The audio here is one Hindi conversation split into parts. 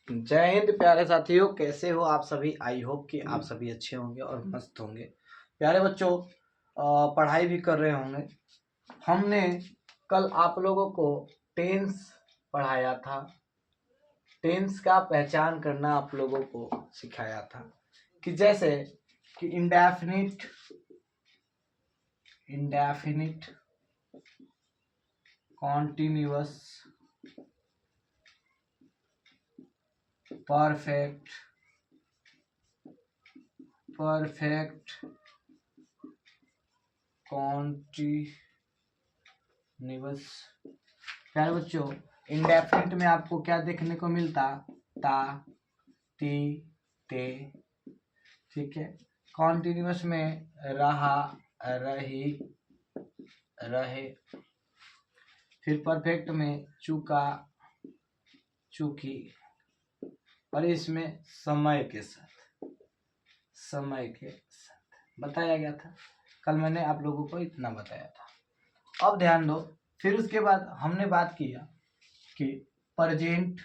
जय हिंद प्यारे साथियों, कैसे हो आप सभी। आई होप कि आप सभी अच्छे होंगे और मस्त होंगे। प्यारे बच्चों, पढ़ाई भी कर रहे होंगे। हमने कल आप लोगों को टेंस पढ़ाया था। टेंस का पहचान करना आप लोगों को सिखाया था कि जैसे कि इंडेफिनिट, कॉन्टिन्यूअस, परफेक्ट, कॉन्टिन्यूअस। प्यारे बच्चों, इंडेफिनिट में आपको क्या देखने को मिलता? ता, ती, ते। ठीक है। कॉन्टिन्यूअस में रहा, रही, रहे। फिर परफेक्ट में चुका, चुकी। और इसमें समय के साथ बताया गया था। कल मैंने आप लोगों को इतना बताया था। अब ध्यान दो। फिर उसके बाद हमने बात किया कि प्रेजेंट,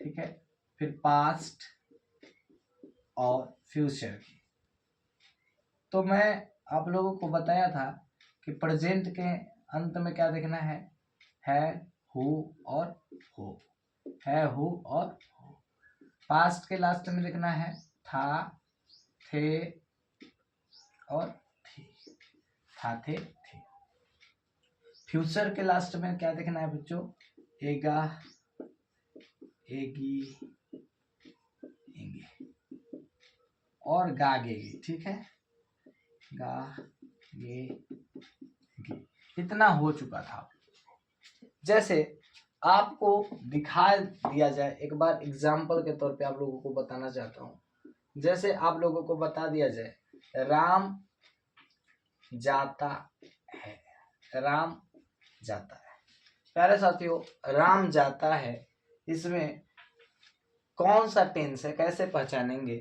ठीक है, फिर पास्ट और फ्यूचर की। तो मैं आप लोगों को बताया था कि प्रेजेंट के अंत में क्या देखना है हु और हो, है हु और हो। पास्ट के लास्ट में देखना है था, थे और थी, था, थे, थे। फ्यूचर के लास्ट में क्या देखना है बच्चों? एगा, एगी, एंगे और गागेगी। ठीक है, गा, गे, गे। इतना हो चुका था। जैसे आपको दिखा दिया जाए, एक बार एग्जाम्पल के तौर पे आप लोगों को बताना चाहता हूँ। जैसे आप लोगों को बता दिया जाए, राम जाता है, राम जाता है। प्यारे साथियों, राम जाता है, इसमें कौन सा टेंस है, कैसे पहचानेंगे?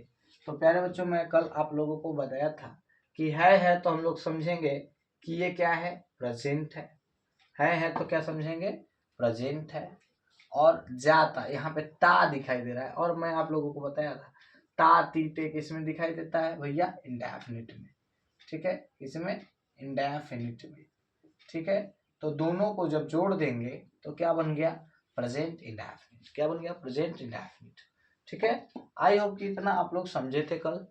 तो प्यारे बच्चों, मैं कल आप लोगों को बताया था कि है तो हम लोग समझेंगे कि ये क्या है, प्रेजेंट है तो क्या समझेंगे, प्रेजेंट है। और जाता, यहाँ पे ता दिखाई दे रहा है, और मैं आप लोगों को बताया था ता ती ते किसमें दिखाई देता है भैया? इंडेफिनिट में। ठीक है, इसमें इंडेफिनिट में। ठीक है, तो दोनों को जब जोड़ देंगे तो क्या बन गया? Present indefinite. क्या बन गया? Present indefinite. ठीक है, आई होप कि इतना आप लोग समझे थे कल।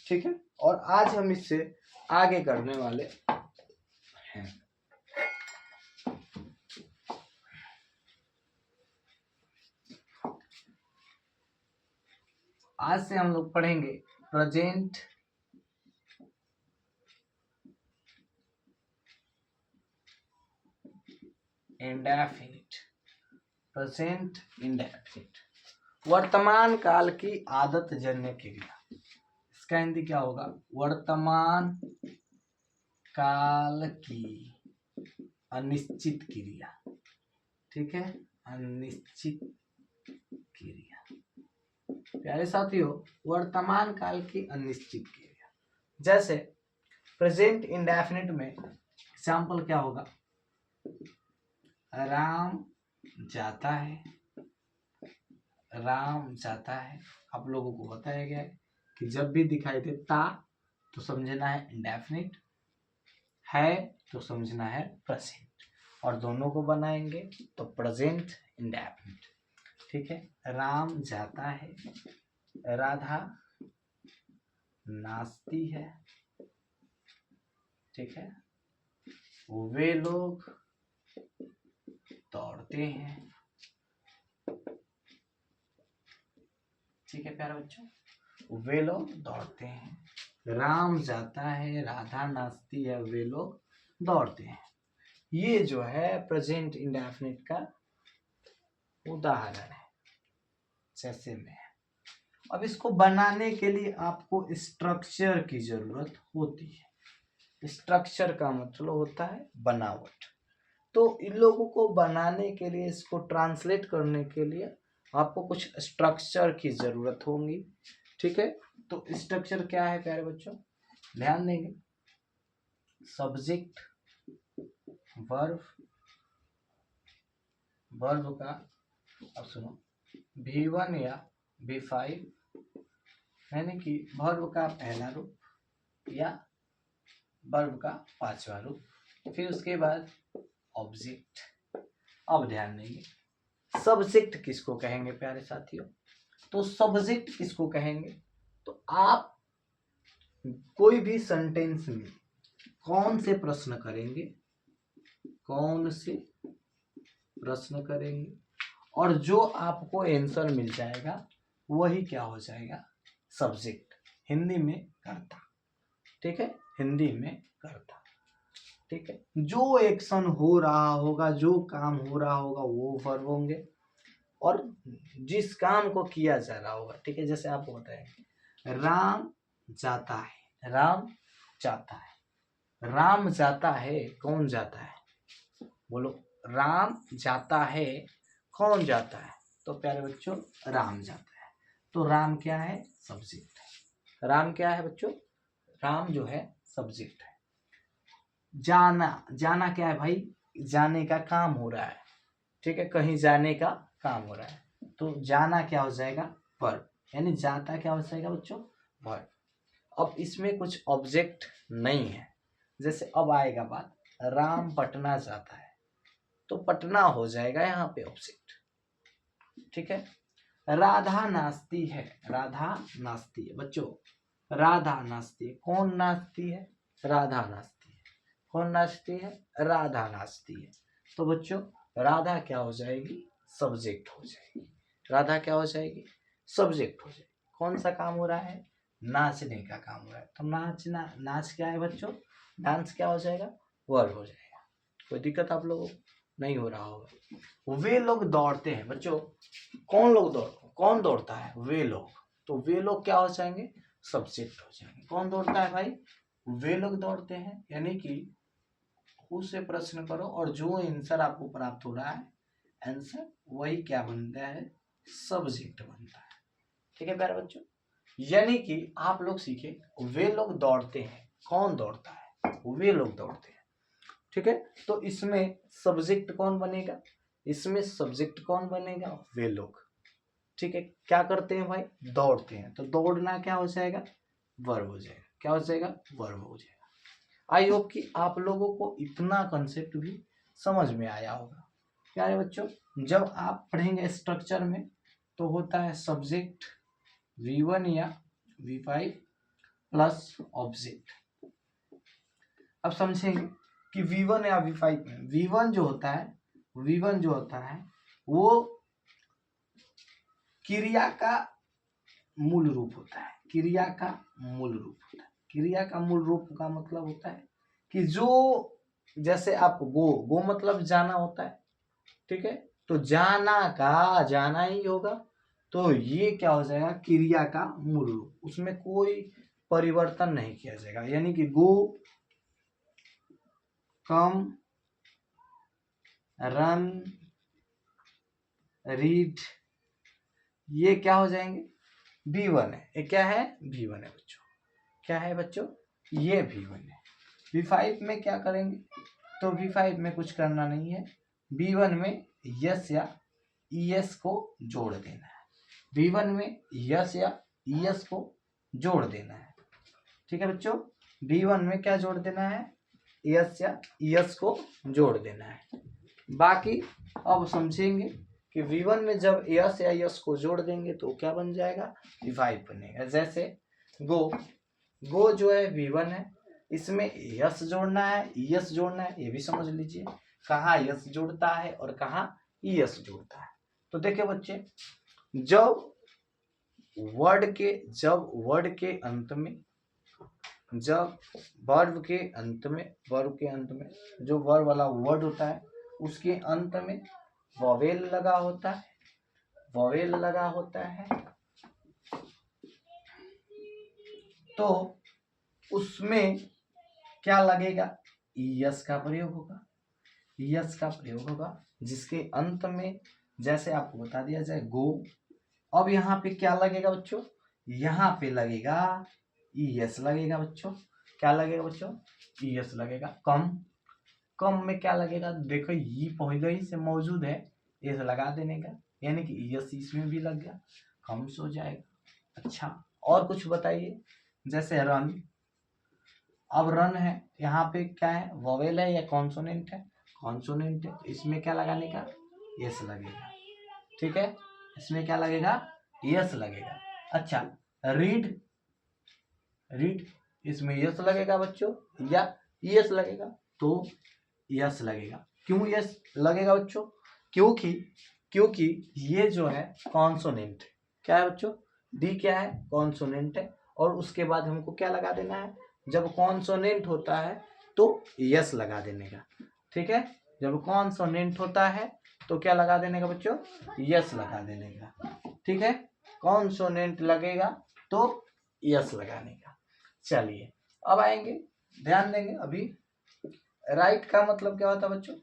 ठीक है, और आज हम इससे आगे करने वाले हैं। आज से हम लोग पढ़ेंगे प्रेजेंट इंडेफिनिट। प्रेजेंट इंडेफिनिट, वर्तमान काल की आदत जन्य क्रिया। इसका हिंदी क्या होगा? वर्तमान काल की अनिश्चित क्रिया। ठीक है, अनिश्चित क्रिया। प्यारे साथियों, वर्तमान काल की अनिश्चित क्रिया। जैसे प्रेजेंट इंडेफिनिट में एग्जाम्पल क्या होगा? राम जाता है, राम जाता है। आप लोगों को बताया गया है कि जब भी दिखाई दे ता तो समझना है इंडेफिनिट, है तो समझना है प्रेजेंट, और दोनों को बनाएंगे तो प्रेजेंट इंडेफिनिट। ठीक है, राम जाता है, राधा नाचती है। ठीक है, वे लोग दौड़ते हैं। ठीक है प्यारे बच्चों, वे लोग दौड़ते हैं। राम जाता है, राधा नाचती है, वे लोग दौड़ते हैं। ये जो है प्रेजेंट इंडेफिनिट का उदाहरण है। जैसे में अब इसको बनाने के लिए आपको स्ट्रक्चर की जरूरत होती है। स्ट्रक्चर का मतलब होता है बनावट। तो इन लोगों को बनाने के लिए, इसको ट्रांसलेट करने के लिए आपको कुछ स्ट्रक्चर की जरूरत होगी। ठीक है, तो स्ट्रक्चर क्या है प्यारे बच्चों? ध्यान देंगे, सब्जेक्ट, वर्ब, वर्ब का अब सुनो, V1 या V5 यानी कि वर्ब का पहला रूप या वर्ब का पांचवा रूप, फिर उसके बाद ऑब्जेक्ट। अब ध्यान देंगे सब्जेक्ट किसको कहेंगे प्यारे साथियों। तो सब्जेक्ट किसको कहेंगे, तो आप कोई भी सेंटेंस में कौन से प्रश्न करेंगे, कौन से प्रश्न करेंगे और जो आपको आंसर मिल जाएगा वही क्या हो जाएगा, सब्जेक्ट। हिंदी में कर्ता, ठीक है, हिंदी में कर्ता, ठीक है। जो एक्शन हो रहा होगा, जो काम हो रहा होगा वो वर्ब होंगे, और जिस काम को किया जा रहा होगा, ठीक है, जैसे आपको बताएंगे राम जाता है, राम जाता है, राम जाता है, कौन जाता है, बोलो राम जाता है, कौन जाता है, तो प्यारे बच्चों राम जाता है। तो राम क्या है, सब्जेक्ट है। राम क्या है बच्चों, राम जो है सब्जेक्ट है। जाना, जाना क्या है भाई, जाने का काम हो रहा है, ठीक है, कहीं जाने का काम हो रहा है, तो जाना क्या हो जाएगा, वर्ब, यानी जाता क्या हो जाएगा बच्चों, वर्ब। अब इसमें कुछ ऑब्जेक्ट नहीं है, जैसे अब आएगा बात राम पटना जाता है, तो पटना हो जाएगा यहाँ पे ऑब्जेक्ट, ठीक है। राधा नाचती है, राधा नाचती है बच्चों, राधा नाचती है, कौन नाचती है, राधा नाचती है, कौन नाचती है, राधा नाचती है। तो बच्चों राधा क्या हो जाएगी, सब्जेक्ट हो जाएगी, राधा क्या हो जाएगी, सब्जेक्ट हो जाएगी। कौन सा काम हो रहा है, नाचने का काम हो रहा है, तो नाचना, नाच क्या है बच्चों, डांस क्या हो जाएगा, वर्ब हो जाएगा। कोई दिक्कत आप लोगों को नहीं हो रहा होगा। वे लोग दौड़ते हैं बच्चों, कौन लोग कौन दौड़ता है, वे लोग, तो वे लोग क्या हो जाएंगे, सब्जेक्ट हो जाएंगे। कौन दौड़ता है भाई, वे लोग दौड़ते हैं, यानी कि उससे प्रश्न करो और जो आंसर आपको प्राप्त हो रहा है, आंसर वही क्या बनता है, सब्जेक्ट बनता है, ठीक है प्यारे बच्चों। यानी कि आप लोग सीखे वे लोग दौड़ते हैं, कौन दौड़ता है, वे लोग दौड़ते हैं, ठीक है। तो इसमें सब्जेक्ट कौन बनेगा, इसमें सब्जेक्ट कौन बनेगा, वे लोग, ठीक है। क्या करते हैं भाई, दौड़ते हैं, तो दौड़ना क्या हो जाएगा, वर्ब हो जाएगा, क्या हो जाएगा, वर्ब हो जाएगा। आई होप कि आप लोगों को इतना कंसेप्ट भी समझ में आया होगा प्यारे बच्चों। जब आप पढ़ेंगे स्ट्रक्चर में तो होता है सब्जेक्ट V1 या V5 प्लस ऑब्जेक्ट। अब समझेंगे कि V1 या V5 में V1 जो होता है, V1 जो होता है वो क्रिया का मूल रूप होता है, क्रिया का मूल रूप होता है। क्रिया का मूल रूप का मतलब होता है कि जो, जैसे आप गो मतलब जाना होता है, ठीक है, तो जाना का जाना ही होगा, तो ये क्या हो जाएगा, क्रिया का मूल रूप, उसमें कोई परिवर्तन नहीं किया जाएगा। यानी कि गो, कम, रन, रीड, ये क्या हो जाएंगे, V1 है, ये क्या है, V1 है बच्चों, क्या है बच्चों, ये V1 है। V5 में क्या करेंगे, तो V5 में कुछ करना नहीं है, V1 में यस या ES को जोड़ देना है, V1 में यस या ES को जोड़ देना है, ठीक है बच्चों। V1 में क्या जोड़ देना है, यस या ES को जोड़ देना है। बाकी अब समझेंगे कि V1 में जब यस या ES को जोड़ देंगे तो क्या बन जाएगा, V5 बनेगा। जैसे गो जो है V1 है, इसमें यस जोड़ना है, ES जोड़ना है, ये भी समझ लीजिए कहाँ यस जोड़ता है और कहाँ ES जोड़ता है। तो देखिए बच्चे, जब वर्ड के अंत में, जब वर्ब के अंत में जो वर्ब वाला वर्ड होता है उसके अंत में वॉवेल लगा होता है, वॉवेल लगा होता है, तो उसमें क्या लगेगा, यस का प्रयोग होगा, यस का प्रयोग होगा, जिसके अंत में जैसे आपको बता दिया जाए गो। अब यहाँ पे क्या लगेगा बच्चों, यहाँ पे लगेगा ES लगेगा बच्चों, क्या लगेगा बच्चों, ES लगेगा। कम में क्या लगेगा, देखो ये पहले ही से मौजूद है, ये लगा देने का, यानी कि यस इसमें भी लग गया, काउंट्स हो जाएगा। अच्छा और कुछ बताइए, जैसे रन, अब रन है, यहाँ पे क्या है, वोवेल है या कॉन्सोनेंट है, कॉन्सोनेंट है, तो इसमें क्या लगाने का, यस लगेगा। ठीक है, इसमें क्या लगेगा, यस लगेगा। अच्छा रीड, रीड इसमें यस लगेगा बच्चों या यस लगेगा, तो यस लगेगा। क्यों यस लगेगा बच्चों, क्योंकि ये जो है कॉन्सोनेंट, क्या है बच्चों, डी क्या है, कॉन्सोनेंट है, और उसके बाद हमको क्या लगा देना है, जब कॉन्सोनेंट होता है तो यस लगा देने का। ठीक है, जब कॉन्सोनेंट होता है तो क्या लगा देने का बच्चों, यस लगा देने का। ठीक है, कॉन्सोनेंट लगेगा तो यस लगाने का। चलिए अब आएंगे, ध्यान देंगे अभी, राइट का मतलब क्या होता है बच्चों,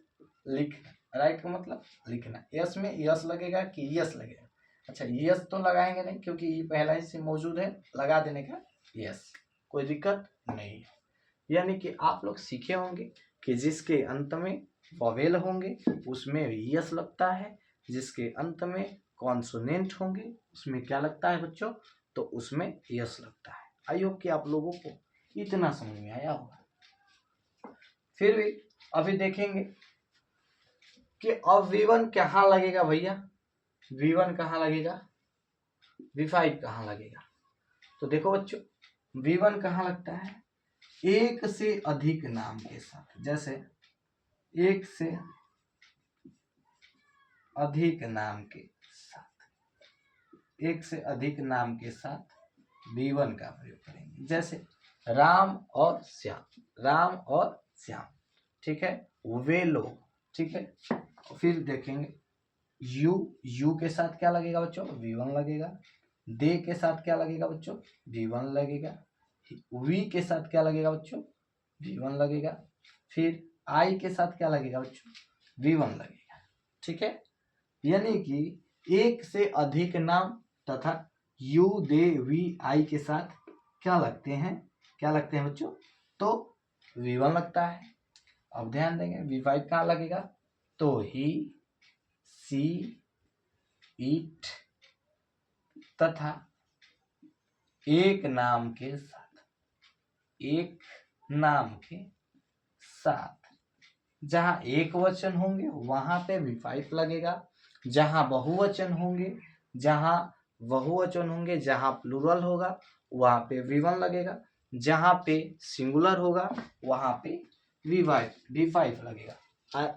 लिखना, राइट का मतलब लिखना, यस में यस लगेगा कि यस लगेगा, अच्छा यस तो लगाएंगे नहीं क्योंकि ये पहला ही से मौजूद है, लगा देने का यस, कोई दिक्कत नहीं है। यानी कि आप लोग सीखे होंगे कि जिसके अंत में वोवेल होंगे उसमें यस लगता है, जिसके अंत में कॉन्सोनेंट होंगे उसमें क्या लगता है बच्चों, तो उसमें यस लगता है। आई होप कि आप लोगों को इतना समझ में आया होगा। फिर भी अभी देखेंगे कि अब V1 कहाँ लगेगा भैया, V1 कहाँ लगेगा, V5 कहाँ लगेगा। तो देखो बच्चों V1 कहाँ लगता है, एक से अधिक नाम के साथ, जैसे एक से अधिक नाम के साथ, एक से अधिक नाम के साथ V1 का प्रयोग करेंगे, जैसे राम और श्याम, राम और श्याम। ठीक है, वे लोग। ठीक है, फिर देखेंगे यू के साथ क्या लगेगा बच्चों, V1 लगेगा। दे के साथ क्या लगेगा बच्चों, V1 लगेगा। वी के साथ क्या लगेगा बच्चों, V1 लगेगा। फिर आई के साथ क्या लगेगा बच्चों, V1 लगेगा। ठीक है, यानी कि एक से अधिक नाम तथा यू दे वी आई के साथ क्या लगते हैं, क्या लगते हैं बच्चों, तो V1 लगता है। अब ध्यान देंगे V5 कहाँ लगेगा, तो ही, सी, इट तथा एक नाम के साथ, एक नाम के साथ, जहां एक वचन होंगे वहां पे V5 लगेगा, जहां बहुवचन होंगे, जहां बहुवचन होंगे, जहां प्लूरल होगा वहां पे V1 लगेगा, जहां पे सिंगुलर होगा वहां पे V5 लगेगा।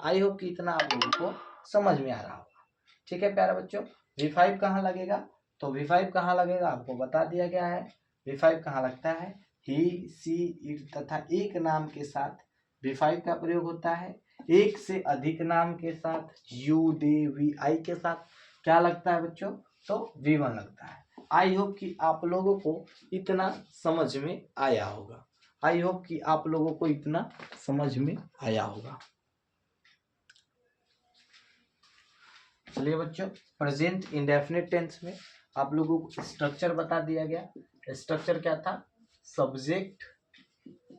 आई होप कि इतना आप लोगों को समझ में आ रहा होगा। ठीक है प्यारे बच्चों, V5 कहाँ लगेगा, तो V5 कहाँ लगेगा आपको बता दिया गया है। V5 कहाँ लगता है, ही, सी, इट तथा एक नाम के साथ V5 का प्रयोग होता है। एक से अधिक नाम के साथ यू, दे, वी, आई के साथ क्या लगता है बच्चों, तो V1 लगता है। आई होप कि आप लोगों को इतना समझ में आया होगा, आई होप कि आप लोगों को इतना समझ में आया होगा। चलिए बच्चों, प्रेजेंट इंडेफिनिट टेंस में आप लोगों को स्ट्रक्चर बता दिया गया। स्ट्रक्चर क्या था, सब्जेक्ट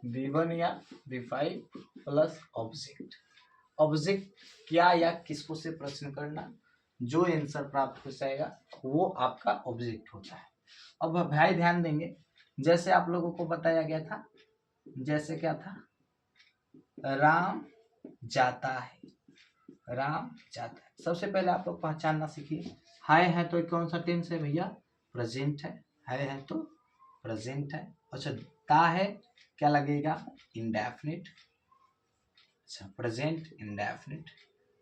V1 या V5 प्लस ऑब्जेक्ट। ऑब्जेक्ट क्या या किसको से प्रश्न करना, जो आंसर प्राप्त हो जाएगा वो आपका ऑब्जेक्ट होता है। अब भाई ध्यान देंगे, जैसे आप लोगों को बताया गया था, जैसे क्या था, राम जाता है, राम जाता है। सबसे पहले आप लोग पहचानना सीखिए, है तो कौन सा टेंस है भैया, प्रेजेंट है तो प्रेजेंट है। अच्छा ता है क्या लगेगा, इंडेफिनिट, अच्छा प्रेजेंट इंडेफिनिट।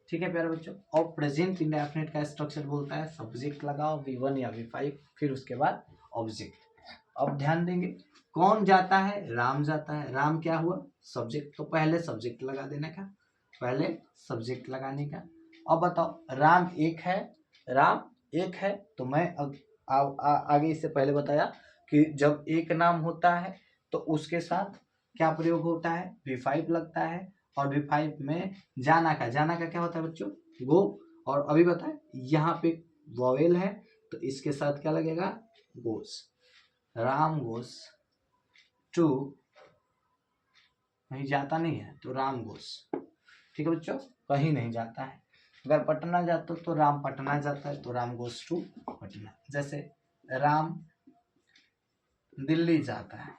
ठीक है प्यारे बच्चों, और प्रेजेंट इंडेफिनिट का स्ट्रक्चर बोलता है सब्जेक्ट लगाओ V1 या V5, फिर उसके बाद ऑब्जेक्ट। अब ध्यान देंगे, कौन जाता है, राम जाता है, राम क्या हुआ, सब्जेक्ट, तो पहले सब्जेक्ट लगा देने का, पहले सब्जेक्ट लगाने का। अब बताओ राम एक है, राम एक है, तो मैं आगे इससे पहले बताया कि जब एक नाम होता है तो उसके साथ क्या प्रयोग होता है, V5 लगता है, और V5 में जाना का क्या होता है बच्चों, गो। और अभी बताए यहाँ पे वॉवेल है तो इसके साथ क्या लगेगा, गोस, राम गोस टू, कहीं जाता नहीं है तो राम गोस। ठीक है बच्चों, कहीं नहीं जाता है, अगर पटना जाते हो तो राम पटना जाता है तो राम गोज टू पटना। जैसे राम दिल्ली जाता है,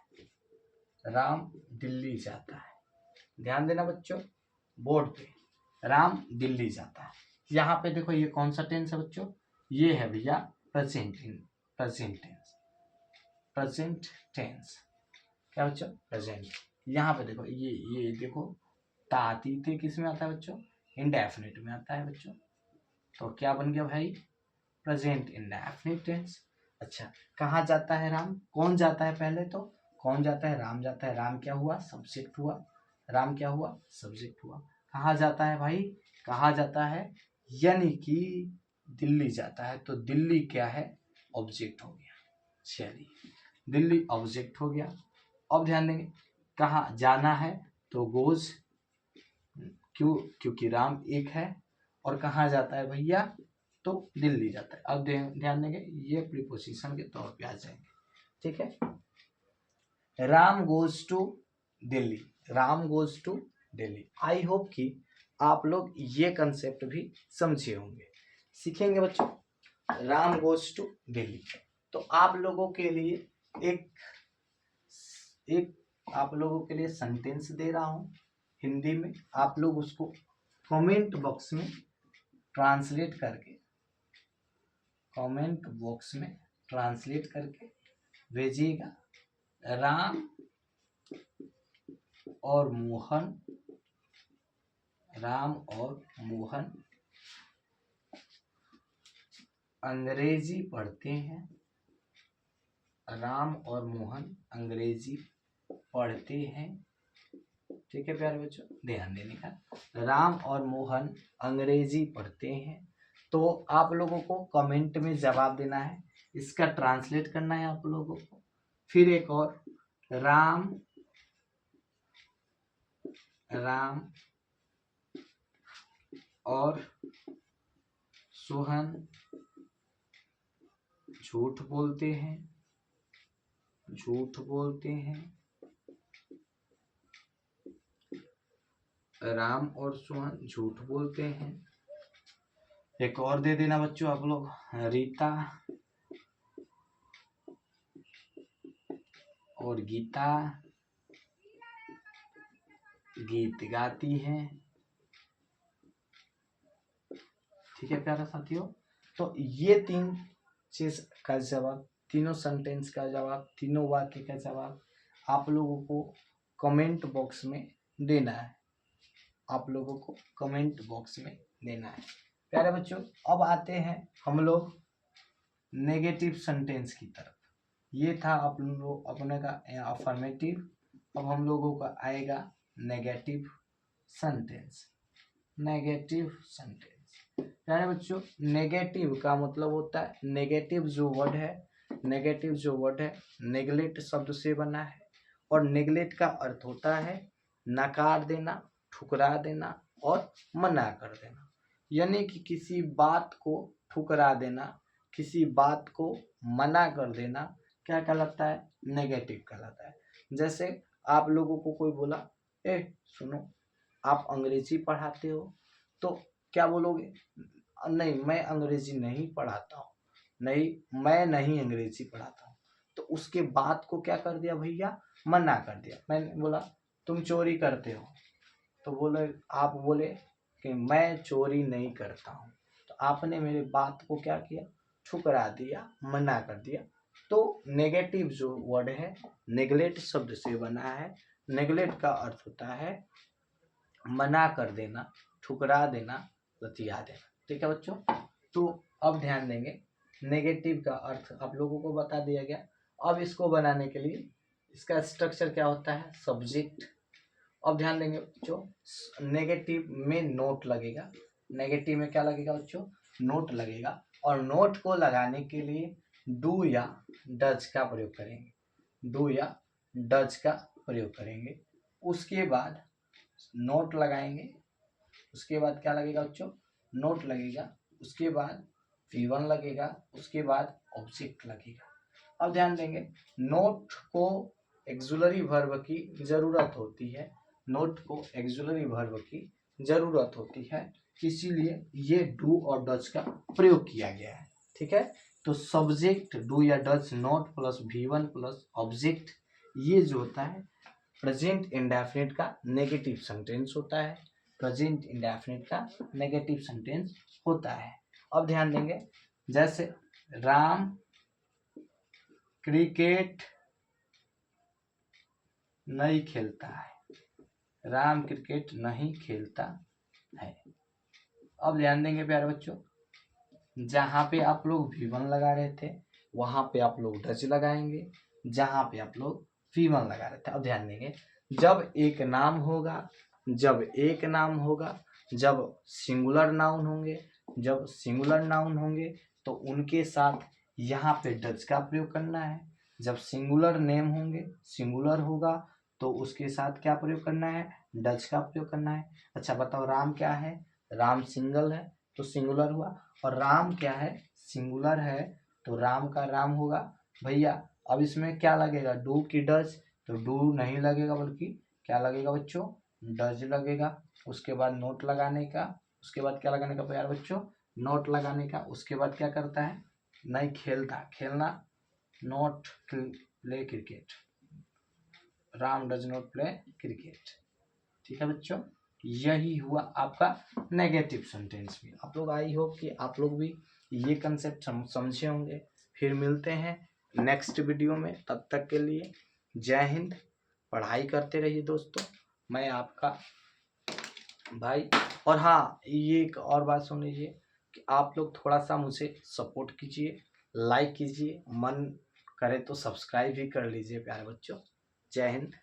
राम दिल्ली जाता है। ध्यान देना बच्चों बोर्ड पे, राम दिल्ली जाता है। यहाँ पे देखो ये कौन सा टेंस है बच्चों, ये है भैया प्रेजेंट टेंस। प्रेजेंट टेंस क्या बच्चों, प्रेजेंट। यहाँ पे देखो ये देखो तातीते किस में आता है बच्चों, इंडेफिनिट में आता है बच्चों। तो क्या बन गया भाई, प्रेजेंट इंडेफिनिट टेंस। अच्छा कहाँ जाता है राम, कौन जाता है, पहले तो कौन जाता है, राम जाता है। राम क्या हुआ, सब्जेक्ट हुआ, राम क्या हुआ, सब्जेक्ट हुआ। कहाँ जाता है भाई, कहाँ जाता है, यानी कि दिल्ली जाता है तो दिल्ली क्या है, ऑब्जेक्ट हो गया। चलिए दिल्ली ऑब्जेक्ट हो गया। अब ध्यान देंगे कहाँ जाना है तो गोज, क्यों, क्योंकि राम एक है। और कहाँ जाता है भैया, तो दिल्ली जाता है। अब ध्यान देंगे ये प्रीपोजिशन के तौर पे आ जाएंगे, ठीक है। Ram goes to Delhi, Ram goes to Delhi. I hope कि आप लोग ये कंसेप्ट भी समझे होंगे, सीखेंगे बच्चों। Ram goes to Delhi. तो आप लोगों के लिए एक आप लोगों के लिए सेंटेंस दे रहा हूं हिंदी में, आप लोग उसको कमेंट बॉक्स में ट्रांसलेट करके, कमेंट बॉक्स में ट्रांसलेट करके भेजिएगा। राम और मोहन, राम और मोहन अंग्रेजी पढ़ते हैं, राम और मोहन अंग्रेजी पढ़ते हैं। ठीक है प्यारे बच्चों, ध्यान देने का, राम और मोहन अंग्रेजी पढ़ते हैं। तो आप लोगों को कमेंट में जवाब देना है, इसका ट्रांसलेट करना है आप लोगों को। फिर एक और, राम और सोहन झूठ बोलते हैं, राम और सोहन झूठ बोलते हैं। एक और दे देना बच्चों आप लोग, रीता और गीता गीत गाती हैं। ठीक है प्यारा साथियों, तो ये 3 चीज का जवाब, तीनों सेंटेंस का जवाब, तीनों वाक्य का जवाब आप लोगों को कमेंट बॉक्स में देना है, आप लोगों को कमेंट बॉक्स में देना है प्यारे बच्चों। अब आते हैं हम लोग नेगेटिव सेंटेंस की तरफ। ये था अपने का अफर्मेटिव, अब हम लोगों का आएगा नेगेटिव सेंटेंस। नेगेटिव सेंटेंस प्यारे बच्चों, नेगेटिव का मतलब होता है, नेगेटिव जो वर्ड है नेगलेक्ट शब्द से बना है। और नेगलेक्ट का अर्थ होता है नकार देना, ठुकरा देना और मना कर देना। यानी कि किसी बात को ठुकरा देना, किसी बात को मना कर देना क्या कहलाता है, नेगेटिव कहलाता है। जैसे आप लोगों को कोई बोला, ए सुनो आप अंग्रेजी पढ़ाते हो, तो क्या बोलोगे, नहीं मैं अंग्रेजी नहीं पढ़ाता हूँ, नहीं मैं नहीं अंग्रेजी पढ़ाता हूँ। तो उसके बात को क्या कर दिया भैया, मना कर दिया। मैंने बोला तुम चोरी करते हो, तो बोले, आप बोले कि मैं चोरी नहीं करता हूँ, तो आपने मेरे बात को क्या किया, ठुकरा दिया, मना कर दिया। तो नेगेटिव जो वर्ड है नेगलेक्ट शब्द से बना है। नेगलेक्ट का अर्थ होता है मना कर देना, ठुकरा देना, बतिया देना। ठीक है बच्चों, तो अब ध्यान देंगे नेगेटिव का अर्थ आप लोगों को बता दिया गया। अब इसको बनाने के लिए इसका स्ट्रक्चर क्या होता है, सब्जेक्ट। अब ध्यान देंगे बच्चों, नेगेटिव में नोट लगेगा। नेगेटिव में क्या लगेगा बच्चों, नोट लगेगा। और नोट को लगाने के लिए डू या डज का प्रयोग करेंगे, डू या डज का प्रयोग करेंगे। उसके बाद नोट लगाएंगे, उसके बाद क्या लगेगा बच्चों, नोट लगेगा, उसके बाद V1 लगेगा, उसके बाद ऑब्जेक्ट लगेगा। अब ध्यान देंगे नोट को एक्सुलरी वर्ब की जरूरत होती है, नोट को एक्सुलरी वर्ब की जरूरत होती है। इसीलिए ये डू और डज का प्रयोग किया गया है। ठीक है, तो सब्जेक्ट डू या does not plus V1 plus object, ये जो होता है प्रेजेंट इंडेफिनिट का नेगेटिव सेंटेंस होता है। प्रेजेंट इंडेफिनिट का नेगेटिव सेंटेंस होता है। अब ध्यान देंगे, जैसे राम क्रिकेट नहीं खेलता है, राम क्रिकेट नहीं खेलता है। अब ध्यान देंगे प्यारे बच्चों, जहां पे आप लोग V1 लगा रहे थे वहां पे आप लोग डज लगाएंगे, जहां पे आप लोग V1 लगा रहे थे। अब ध्यान देंगे, जब एक नाम होगा, जब एक नाम होगा, जब सिंगुलर नाउन होंगे, जब सिंगुलर नाउन होंगे तो उनके साथ यहाँ पे डज का प्रयोग करना है। जब सिंगुलर नेम होंगे, सिंगुलर होगा तो उसके साथ क्या प्रयोग करना है, डज का प्रयोग करना है। अच्छा बताओ, राम क्या है, राम सिंगल है तो सिंगुलर हुआ, और राम क्या है, सिंगुलर है तो राम का राम होगा भैया। अब इसमें क्या लगेगा, डू की डज, तो डू नहीं लगेगा बल्कि क्या लगेगा बच्चों, डज लगेगा। उसके बाद नोट लगाने का, उसके बाद क्या लगाने का प्यारे बच्चों, नोट लगाने का। उसके बाद क्या करता है, नहीं खेलता, खेलना, not play cricket, Ram does not play cricket. ठीक है बच्चों, यही हुआ आपका नेगेटिव सेंटेंस में। आप लोग, आई होप कि आप लोग भी ये कंसेप्ट समझे होंगे। फिर मिलते हैं नेक्स्ट वीडियो में, तब तक के लिए जय हिंद। पढ़ाई करते रहिए दोस्तों, मैं आपका भाई। और हाँ, ये एक और बात सुन लीजिए कि आप लोग थोड़ा सा मुझे सपोर्ट कीजिए, लाइक कीजिए, मन करे तो सब्सक्राइब भी कर लीजिए प्यारे बच्चों। जय हिंद।